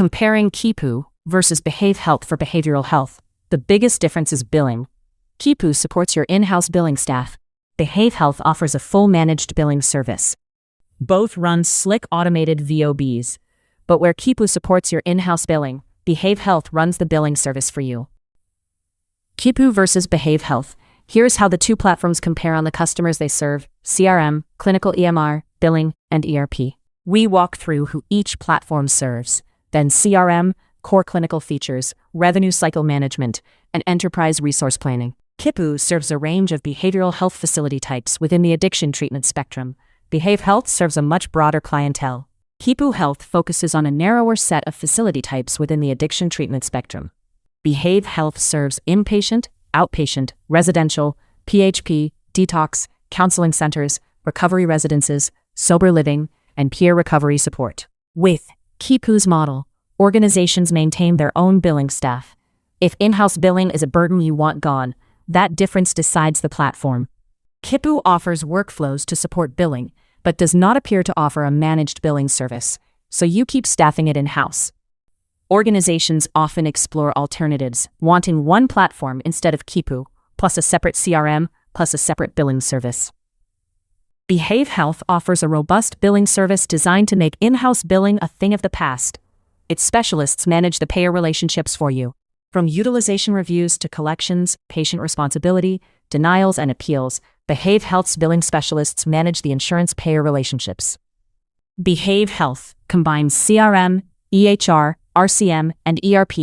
Comparing Kipu versus Behave Health for behavioral health, the biggest difference is billing. Kipu supports your in-house billing staff. Behave Health offers a full managed billing service. Both run slick automated VOBs, but where Kipu supports your in-house billing, Behave Health runs the billing service for you. Kipu versus Behave Health. Here's how the two platforms compare on the customers they serve: CRM, clinical EMR, billing, and ERP. We walk through who each platform serves. Then CRM, core clinical features, revenue cycle management, and enterprise resource planning. Kipu serves a range of behavioral health facility types within the addiction treatment spectrum. Behave Health serves a much broader clientele. Kipu Health focuses on a narrower set of facility types within the addiction treatment spectrum. Behave Health serves inpatient, outpatient, residential, PHP, detox, counseling centers, recovery residences, sober living, and peer recovery support. With Kipu's model, organizations maintain their own billing staff. If in-house billing is a burden you want gone, that difference decides the platform. Kipu offers workflows to support billing, but does not appear to offer a managed billing service, so you keep staffing it in-house. Organizations often explore alternatives, wanting one platform instead of Kipu, plus a separate CRM, plus a separate billing service. Behave Health offers a robust billing service designed to make in-house billing a thing of the past. Its specialists manage the payer relationships for you. From utilization reviews to collections, patient responsibility, denials, and appeals, Behave Health's billing specialists manage the insurance payer relationships. Behave Health combines CRM, EHR, RCM, and ERP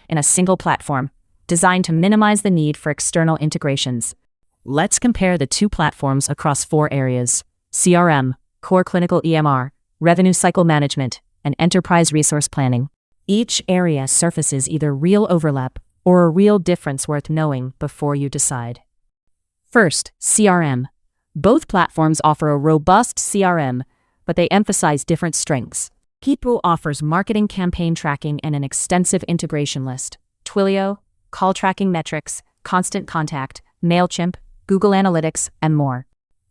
in a single platform, designed to minimize the need for external integrations. Let's compare the two platforms across 4 areas: CRM, core clinical EMR, revenue cycle management, and enterprise resource planning. Each area surfaces either real overlap or a real difference worth knowing before you decide. First, CRM. Both platforms offer a robust CRM, but they emphasize different strengths. Kipu offers marketing campaign tracking and an extensive integration list: Twilio, call tracking metrics, constant contact, MailChimp, Google Analytics, and more.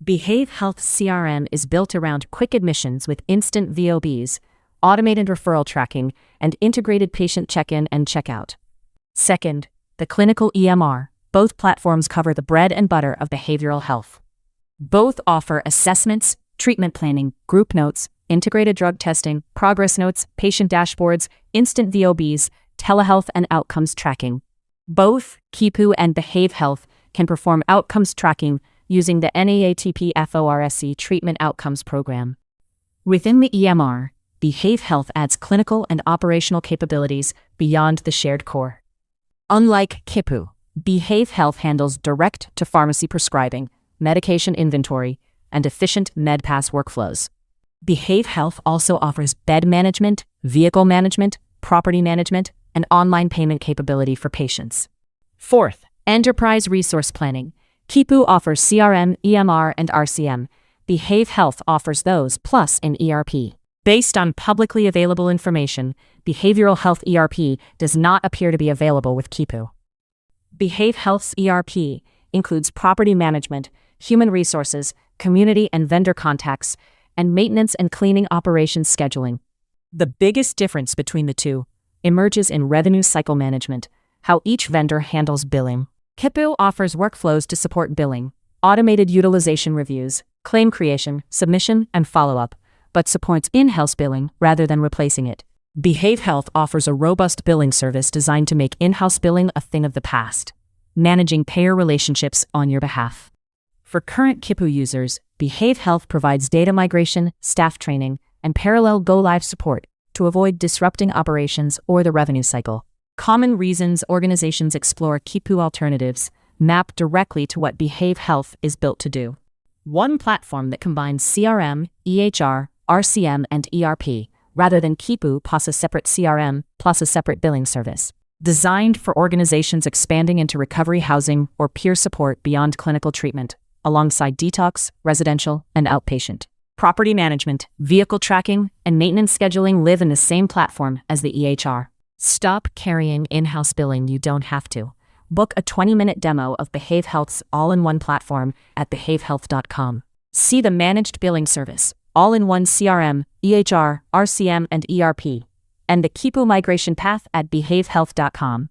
Behave Health CRM is built around quick admissions with instant VOBs, automated referral tracking, and integrated patient check-in and check-out. Second, the clinical EMR. Both platforms cover the bread and butter of behavioral health. Both offer assessments, treatment planning, group notes, integrated drug testing, progress notes, patient dashboards, instant VOBs, telehealth, and outcomes tracking. Both Kipu and Behave Health can perform outcomes tracking using the NAATP FORSC Treatment Outcomes Program. Within the EMR, Behave Health adds clinical and operational capabilities beyond the shared core. Unlike Kipu, Behave Health handles direct-to-pharmacy prescribing, medication inventory, and efficient MedPass workflows. Behave Health also offers bed management, vehicle management, property management, and online payment capability for patients. Fourth, enterprise resource planning. Kipu offers CRM, EMR, and RCM. Behave Health offers those plus an ERP. Based on publicly available information, behavioral health ERP does not appear to be available with Kipu. Behave Health's ERP includes property management, human resources, community and vendor contacts, and maintenance and cleaning operations scheduling. The biggest difference between the two emerges in revenue cycle management, how each vendor handles billing. Kipu offers workflows to support billing, automated utilization reviews, claim creation, submission, and follow-up, but supports in-house billing rather than replacing it. Behave Health offers a robust billing service designed to make in-house billing a thing of the past, managing payer relationships on your behalf. For current Kipu users, Behave Health provides data migration, staff training, and parallel go-live support to avoid disrupting operations or the revenue cycle. Common reasons organizations explore Kipu alternatives map directly to what Behave Health is built to do. One platform that combines CRM, EHR, RCM, and ERP, rather than Kipu plus a separate CRM plus a separate billing service. Designed for organizations expanding into recovery housing or peer support beyond clinical treatment, alongside detox, residential, and outpatient. Property management, vehicle tracking, and maintenance scheduling live in the same platform as the EHR. Stop carrying in-house billing you don't have to. Book a 20-minute demo of Behave Health's all-in-one platform at behavehealth.com. See the managed billing service, all-in-one CRM, EHR, RCM, and ERP, and the Kipu migration path at behavehealth.com.